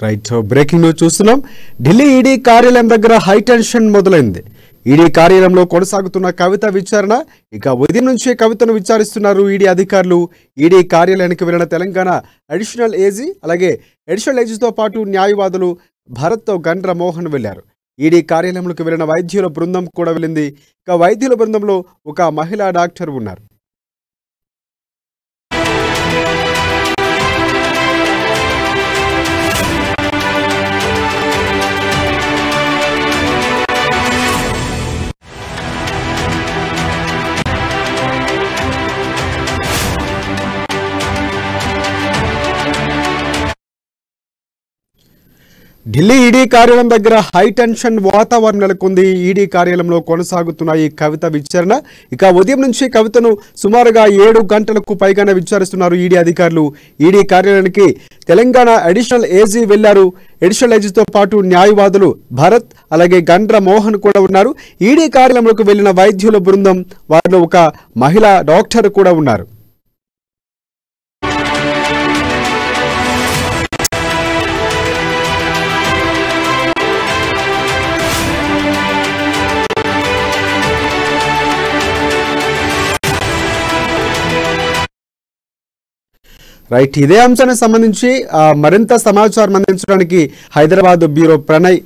Right breaking news చూస్తున్నాం. Delhi ED కార్యాలయం దగ్గర హై టెన్షన్ మొదలైంది. ఈడీ కార్యాలయంలో కొనసాగుతున్న కవిత విచారణ. ఇక ఉదయం నుంచి కవితను విచారిస్తున్నారు ఈడీ అధికారులు. ఈడీ కార్యాలయానికి వెళ్లిన తెలంగాణ అడిషనల్ ఏజీ అలాగే అడిషనల్ ఏజీతో పాటు న్యాయవాదులు భరత్ గండ్ర మోహన్ వెళ్లారు. ఈడీ కార్యాలయంలోకి వెళ్లిన వైద్యుల బృందం కూడా వెళ్ళింది. ఇక వైద్యుల బృందంలో ఒక మహిళా డాక్టర్ ఉన్నారు. ఢిల్లీ ఈడీ కార్యాలయం దగ్గర హై టెన్షన్ వాతావరణం నెలకొంది. ఈడీ కార్యాలయంలో కొనసాగుతున్న ఈ కవిత విచారణ. ఇక ఉదయం నుంచి కవితను సుమారుగా 7 గంటలకు పైగానే విచారిస్తున్నారు ఈడీ అధికారులు. ఈడీ కార్యాలయానికి తెలంగాణ అడిషనల్ ఏజీ వెళ్లారు. అడిషనల్ ఏజీతో పాటు న్యాయవాదులు భరత్ అలాగే గండ్ర మోహన్ కూడా ఉన్నారు. ఈడీ కార్యాలయంలోకి వెళ్లిన వైద్యుల బృందం, వారిలో ఒక మహిళా డాక్టర్ కూడా ఉన్నారు. రైట్, ఇదే అంశానికి సంబంధించి మరింత సమాచారం అందించడానికి హైదరాబాద్ బ్యూరో ప్రణయ్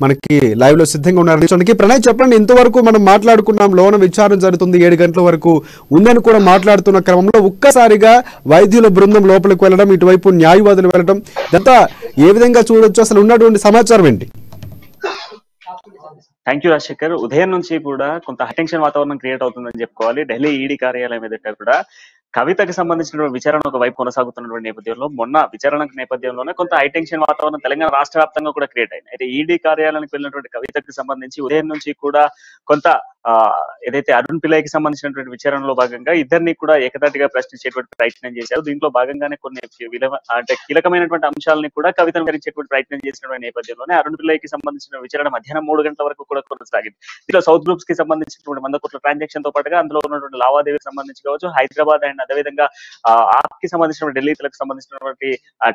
మనకి లైవ్ లో సిద్ధంగా ఉన్నారు. ప్రణయ్, చెప్పండి, ఇంతవరకు మనం మాట్లాడుకున్నాం, లోన విచారణ జరుగుతుంది, 7 గంటల వరకు ఉందని కూడా మాట్లాడుతున్న క్రమంలో ఒక్కసారిగా వైద్యుల బృందం లోపలికి వెళ్ళడం, ఇటువైపు న్యాయవాదులు వెళ్ళడం, ఇదంతా ఏ విధంగా చూడొచ్చు? అసలు ఉన్నటువంటి సమాచారం ఏంటి? Thank you Rajasekhar. ఉదయం నుంచి కూడా కొంత హైటెన్షన్ వాతావరణం క్రియేట్ అవుతుందని చెప్పుకోవాలి. ఢిల్లీ ఈడీ కార్యాలయం ఎదుట కూడా కవితకి సంబంధించినటువంటి విచారణ ఒక వైపు కొనసాగుతున్నటువంటి నేపథ్యంలో మొన్న విచారణ నేపథ్యంలోనే కొంత హైటెన్షన్ వాతావరణం తెలంగాణ రాష్ట్ర వ్యాప్తంగా కూడా క్రియేట్ అయింది. అయితే ఈడీ కార్యాలయానికి వెళ్ళినటువంటి కవితకి సంబంధించి ఉదయం నుంచి కూడా కొంత ఏదైతే అరుణ్ పిల్లయ్యకి సంబంధించినటువంటి విచారణలో భాగంగా ఇద్దరిని కూడా ఏకదాటిగా ప్రశ్నించేటువంటి ప్రయత్నం చేశారు. దీంట్లో భాగంగానే కొన్ని కీలకమైనటువంటి అంశాలని కూడా కవితను వివరించేటువంటి ప్రయత్నం చేసినటువంటి నేపథ్యంలోనే అరుణ్ పిల్లయ్యకి సంబంధించిన విచారణ మధ్యాహ్నం 3 గంటల వరకు కూడా కొనసాగింది. దీంట్లో సౌత్ గ్రూప్స్ కి సంబంధించినటువంటి 100 కోట్ల ట్రాన్సాక్షన్ తో పాటుగా అందులో ఉన్నటువంటి లావాదేవీకి సంబంధించి కావచ్చు, హైదరాబాద్ అండ్ అదేవిధంగా ఆప్ కి సంబంధించిన ఢిల్లీలకు సంబంధించినటువంటి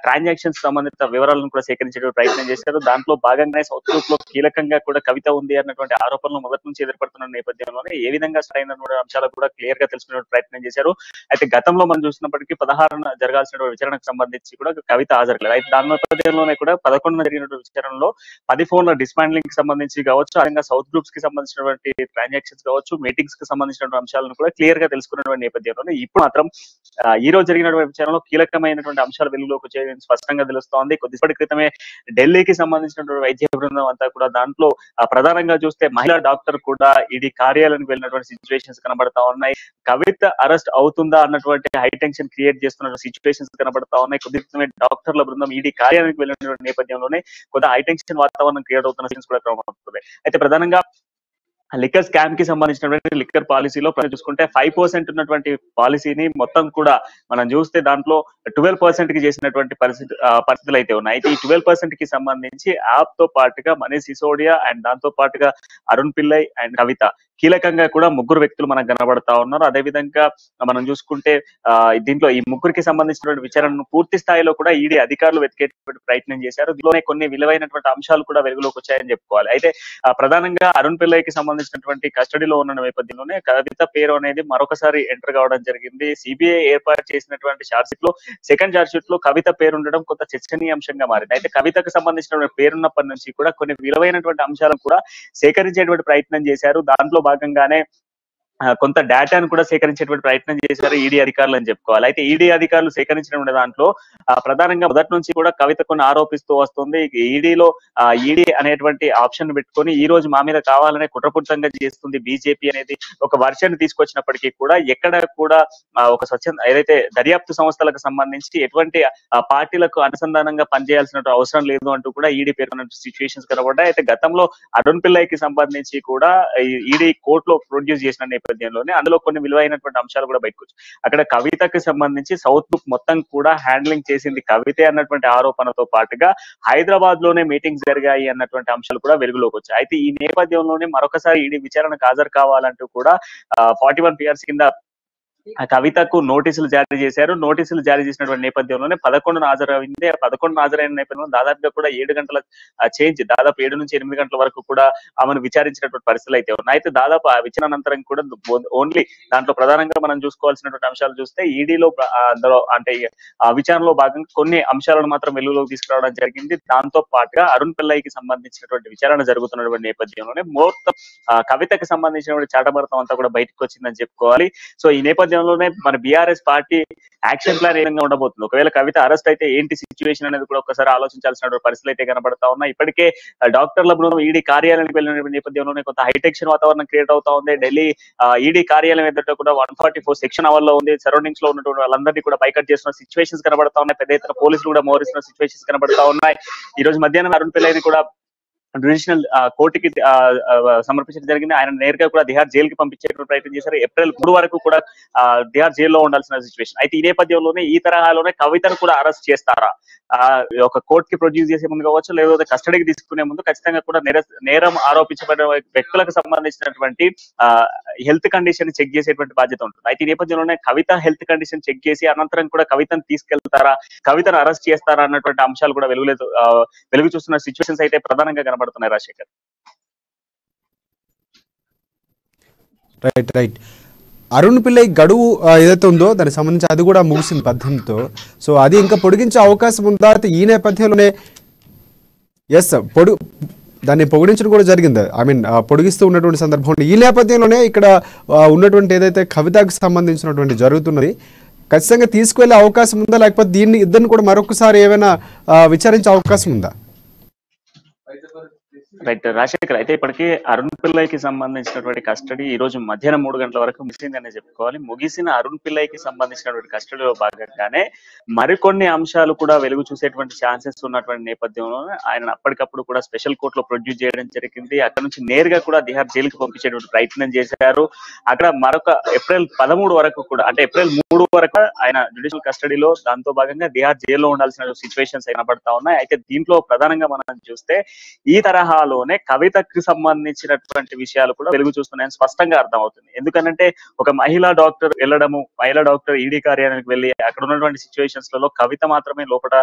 ట్రాన్సాక్షన్స్ సంబంధిత వివరాలను కూడా సేకరించేటువంటి ప్రయత్నం చేశారు. దాంట్లో భాగంగానే సౌత్ గ్రూప్ లో కీలకంగా కూడా కవిత ఉంది అన్నటువంటి ఆరోపణలు మొదటి నుంచి ఎదుర్పడుతున్న నేపథ్యంలోనే ఏ విధంగా సరైనటువంటి అంశాలు కూడా క్లియర్ గా తెలుసుకునే ప్రయత్నం చేశారు. అయితే గతంలో మనం చూసినప్పటికీ 16న జరగాల్సిన విచారణకు సంబంధించి కూడా కవిత హాజరులేదు. అయితే దాని నేపథ్యంలోనే కూడా 11న జరిగినటువంటి విచారణలో 10 ఫోన్ల డిస్మాండ్లింగ్ కి సంబంధించి కావచ్చు, అదేవిధంగా సౌత్ గ్రూప్స్ కి సంబంధించినటువంటి ట్రాన్సాక్షన్స్ కావచ్చు, మీటింగ్స్ కి సంబంధించినటువంటి అంశాలను కూడా క్లియర్ గా తెలుసుకున్నటువంటి నేపథ్యంలోనే ఇప్పుడు మాత్రం ఈ రోజు జరిగినటువంటి విచారణలో కీలకమైనటువంటి అంశాలు వెలుగులోకి వచ్చే స్పష్టంగా తెలుస్తోంది. కొద్దిసేపటి క్రితమే ఢిల్లీకి సంబంధించినటువంటి వైద్య బృందం అంతా కూడా దాంట్లో ప్రధానంగా చూస్తే మహిళా డాక్టర్ కూడా ఈడీ కార్యాలయానికి వెళ్ళినటువంటి సిచ్యువేషన్స్ కనబడతా ఉన్నాయి. కవిత అరెస్ట్ అవుతుందా అన్నటువంటి హై టెన్షన్ క్రియేట్ చేస్తున్న సిచ్యువేషన్స్ కనబడతా ఉన్నాయి. కొద్దిసేపటి డాక్టర్ల బృందం ఈడీ కార్యాలయానికి వెళ్ళినటువంటి నేపథ్యంలోనే కొంత హై టెన్షన్ వాతావరణం క్రియేట్ అవుతున్న సీన్స్ కూడా కనబడుతుంది. అయితే ప్రధానంగా లిక్కర్ స్కామ్ కి సంబంధించినటువంటి లిక్కర్ పాలసీలో చూసుకుంటే 5% ఉన్నటువంటి పాలసీని మొత్తం కూడా మనం చూస్తే దాంట్లో 12% కి చేసినటువంటి పరిస్థితులు అయితే ఉన్నాయి. అయితే ఈ 12% కి సంబంధించి యాప్ తో పాటుగా మనీష్ సిసోడియా అండ్ దాంతో పాటుగా అరుణ్ పిల్లయ్ అండ్ కవిత కీలకంగా కూడా 3 వ్యక్తులు మనకు కనబడతా ఉన్నారు. అదే విధంగా మనం చూసుకుంటే దీంట్లో ఈ 3కి సంబంధించినటువంటి విచారణను పూర్తి స్థాయిలో కూడా ఈడీ అధికారులు వెతికేటువంటి ప్రయత్నం చేశారు. దీనిలోనే కొన్ని విలువైనటువంటి అంశాలు కూడా వెలుగులోకి వచ్చాయని చెప్పుకోవాలి. అయితే ప్రధానంగా అరుణ్ పిల్లయ్యకి సంబంధించినటువంటి కస్టడీలో ఉన్న నేపథ్యంలోనే కవిత పేరు అనేది మరొకసారి ఎంటర్ కావడం జరిగింది. సిబిఐ ఏర్పాటు చేసినటువంటి ఛార్జ్ షీట్ లో సెకండ్ ఛార్జ్ షీట్ లో కవిత పేరు ఉండడం కొంత చర్చనీయాంశంగా మారింది. అయితే కవితకు సంబంధించినటువంటి పేరున్నప్పటి నుంచి కూడా కొన్ని విలువైనటువంటి అంశాలను కూడా సేకరించేటువంటి ప్రయత్నం చేశారు. దాంట్లో భాగంగానే కొంత డేటాను కూడా సేకరించేటువంటి ప్రయత్నం చేశారు ఈడీ అధికారులు అని చెప్పుకోవాలి. అయితే ఈడీ అధికారులు సేకరించిన దాంట్లో ప్రధానంగా మొదటి నుంచి కూడా కవిత కొన్ని ఆరోపిస్తూ వస్తుంది. ఈడీలో ఈడీ అనేటువంటి ఆప్షన్ పెట్టుకొని ఈ రోజు మా మీద కావాలనే కుట్రపూరితంగా చేస్తుంది బీజేపీ అనేది ఒక వర్షన్ తీసుకొచ్చినప్పటికీ కూడా ఎక్కడ కూడా ఒక స్వచ్ఛంద ఏదైతే దర్యాప్తు సంస్థలకు సంబంధించి ఎటువంటి పార్టీలకు అనుసంధానంగా పనిచేయాల్సిన అవసరం లేదు అంటూ కూడా ఈడీ పేర్కొన్న సిచ్యువేషన్స్ కనబడ్డాయి. అయితే గతంలో అరుణ్ పిల్లయ్యకి సంబంధించి కూడా ఈడీ కోర్టులో ప్రొడ్యూస్ చేసిన నేపథ్యంలోనే అందులో కొన్ని విలువైనటువంటి అంశాలు కూడా బయటకు వచ్చాయి. అక్కడ కవితకి సంబంధించి సౌత్ గ్రూప్ మొత్తం కూడా హ్యాండ్లింగ్ చేసింది కవితే అన్నటువంటి ఆరోపణతో పాటుగా హైదరాబాద్ లోనే మీటింగ్స్ జరిగాయి అన్నటువంటి అంశాలు కూడా వెలుగులోకి వచ్చాయి. అయితే ఈ నేపథ్యంలోనే మరొకసారి ఈడీ విచారణకు హాజరు కావాలంటూ కూడా 41 PRs కింద ఆ కవితకు నోటీసులు జారీ చేశారు. నోటీసులు జారీ చేసినటువంటి నేపథ్యంలోనే 11న హాజరైంది. ఆ 11న హాజరైన నేపథ్యంలో దాదాపుగా కూడా 7 గంటల దాదాపు 7 నుంచి 8 గంటల వరకు కూడా ఆమెను విచారించినటువంటి పరిస్థితులు అయితే ఉన్నాయి. అయితే దాదాపు ఆ విచారణ అనంతరం కూడా ఓన్లీ దాంట్లో ప్రధానంగా మనం చూసుకోవాల్సినటువంటి అంశాలు చూస్తే ఈడీలో అందులో అంటే ఆ విచారణలో భాగంగా కొన్ని అంశాలను మాత్రం వెలుగులోకి తీసుకురావడం జరిగింది. దాంతో పాటుగా అరుణ్ పిల్లైకి సంబంధించినటువంటి విచారణ జరుగుతున్నటువంటి నేపథ్యంలోనే మొత్తం కవితకి సంబంధించినటువంటి చాటభరతం అంతా కూడా బయటకు వచ్చిందని చెప్పుకోవాలి. సో ఈ నేపథ్యంలోనే మన BRS party action plan A విధంగా ఉండబోతుంది, ఒకవేళ కవిత అరెస్ట్ అయితే ఏంటి సిచ్యువేషన్ అనేది కూడా ఒకసారి ఆలోచించాల్సిన పరిస్థితులు అయితే కనబడతా ఉన్నాయి. ఇప్పటికే డాక్టర్ల బృందం ఈడీ కార్యాలయానికి వెళ్ళిన నేపథ్యంలోనే కొంత హైటెన్షన్ వాతావరణం క్రియేట్ అవుతా ఉంది. ఢిల్లీ ఈడీ కార్యాలయం ఎదుట కూడా 144 సెక్షన్ అమల్లో ఉంది. సరౌండింగ్స్ లో ఉన్నటువంటి వాళ్ళందరినీ కూడా బైకట్ చేస్తున్న సిచ్యువేషన్స్ కనబడతా ఉన్నాయి. పెద్ద ఎత్తున పోలీసులు కూడా మోహరిస్తున్న సిచ్యువేషన్స్ కనబడతా ఉన్నాయి. ఈ రోజు మధ్యాహ్నం అరుణ్ పిల్లైని కూడా జ్యుడిషియల్ కోర్టుకి సమర్పించడం జరిగింది. ఆయన నేరుగా కూడా తిహార్ జైలుకి పంపించేటువంటి ప్రయత్నం చేశారు. ఏప్రిల్ 3 వరకు కూడా తిహార్ జైల్లో ఉండాల్సిన సిచ్యువేషన్. అయితే ఈ నేపథ్యంలోనే ఈ తరహాలోనే కవితను కూడా అరెస్ట్ చేస్తారా, ఒక కోర్ట్ కి ప్రొడ్యూస్ చేసే ముందు కావచ్చు, లేకపోతే కస్టడీకి తీసుకునే ముందు ఖచ్చితంగా కూడా నేరం ఆరోపించబడిన వ్యక్తులకు సంబంధించినటువంటి హెల్త్ కండిషన్ చెక్ చేసేటువంటి బాధ్యత ఉంటుంది. అయితే ఈ నేపథ్యంలోనే కవిత హెల్త్ కండిషన్ చెక్ చేసి అనంతరం కూడా కవితను తీసుకెళ్తారా, కవితను అరెస్ట్ చేస్తారా అన్నటువంటి అంశాలు కూడా వెలుగు చూస్తున్న సిచ్యువేషన్స్ అయితే ప్రధానంగా కనబడుతున్నాయి. రాజశేఖర్, రైట్. అరుణ్ పిల్లై గడువు ఏదైతే ఉందో దానికి సంబంధించి అది కూడా ముగిసింది 18తో. సో అది ఇంకా పొడిగించే అవకాశం ఉందా? ఈ నేపథ్యంలోనే దాన్ని పొగిడించడం కూడా జరిగింది. పొడిగిస్తూ ఉన్నటువంటి సందర్భంలో ఈ నేపథ్యంలోనే ఇక్కడ ఉన్నటువంటి ఏదైతే కవితకు సంబంధించినటువంటి జరుగుతున్నది ఖచ్చితంగా తీసుకువెళ్ళే అవకాశం ఉందా, లేకపోతే ఇద్దరిని కూడా మరొకసారి ఏమైనా విచారించే అవకాశం ఉందా? రైట్ రాజశేఖర్, అయితే ఇప్పటికీ అరుణ్ పిల్లైకి సంబంధించినటువంటి కస్టడీ ఈ రోజు మధ్యాహ్నం 3 గంటల వరకు ముగిసిందనే చెప్పుకోవాలి. ముగిసిన అరుణ్ పిల్లైకి సంబంధించినటువంటి కస్టడీలో భాగంగానే మరికొన్ని అంశాలు కూడా వెలుగు చూసేటువంటి ఛాన్సెస్ ఉన్నటువంటి నేపథ్యంలో ఆయన అప్పటికప్పుడు కూడా స్పెషల్ కోర్టులో ప్రొడ్యూస్ చేయడం జరిగింది. అక్కడ నుంచి నేరుగా కూడా తిహార్ జైలుకి పంపించేటువంటి ప్రయత్నం చేశారు. అక్కడ మరొక ఏప్రిల్ 13 వరకు కూడా, అంటే ఏప్రిల్ 3 వరకు ఆయన జ్యుడిషియల్ కస్టడీలో, దాంతో భాగంగా తిహార్ జైల్లో ఉండాల్సిన సిచ్యువేషన్స్ కనబడతా ఉన్నాయి. అయితే దీంట్లో ప్రధానంగా మనం చూస్తే ఈ తరహాలోనే కవితకు సంబంధించినటువంటి విషయాలు కూడా వెలుగు చూస్తున్నాయని స్పష్టంగా అర్థమవుతుంది. ఎందుకంటే ఒక మహిళా డాక్టర్ వెళ్ళడము, మహిళా డాక్టర్ ఈడీ కార్యాలయానికి వెళ్ళి అక్కడ ఉన్నటువంటి సిచ్యువేషన్స్ లలో కవిత మాత్రమే లోపల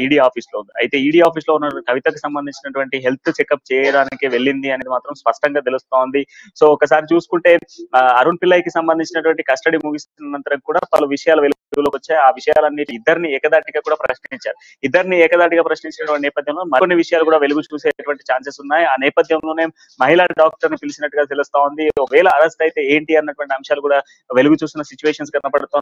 ఈడీ ఆఫీస్ లో ఉంది. అయితే ఈడీ ఆఫీస్ లో ఉన్న కవితకు సంబంధించినటువంటి హెల్త్ చెకప్ చేయడానికి వెళ్ళింది అనేది మాత్రం స్పష్టంగా తెలుస్తోంది. సో ఒకసారి చూసుకుంటే అరుణ్ పిల్లైకి సంబంధించినటువంటి కస్టడీ ముగిసిన అనంతరం కూడా పలు విషయాలు వెలుగులోకి వచ్చాయి. ఆ విషయాలన్నీ ఇద్దరిని ఏకదాటిగా కూడా ప్రశ్నించారు. ఇద్దరిని ఏకదాటిగా ప్రశ్నించినటువంటి నేపథ్యంలో మరికొన్ని విషయాలు కూడా వెలుగు చూసేటువంటి ఛాన్సెస్ ఉన్నాయి. ఆ నేపథ్యంలోనే మహిళా డాక్టర్ ని పిలిచినట్టుగా తెలుస్తా ఉంది. ఒకవేళ అరెస్ట్ అయితే ఏంటి అన్నటువంటి అంశాలు కూడా వెలుగు చూస్తున్న సిచ్యువేషన్స్ కనబడుతుంది.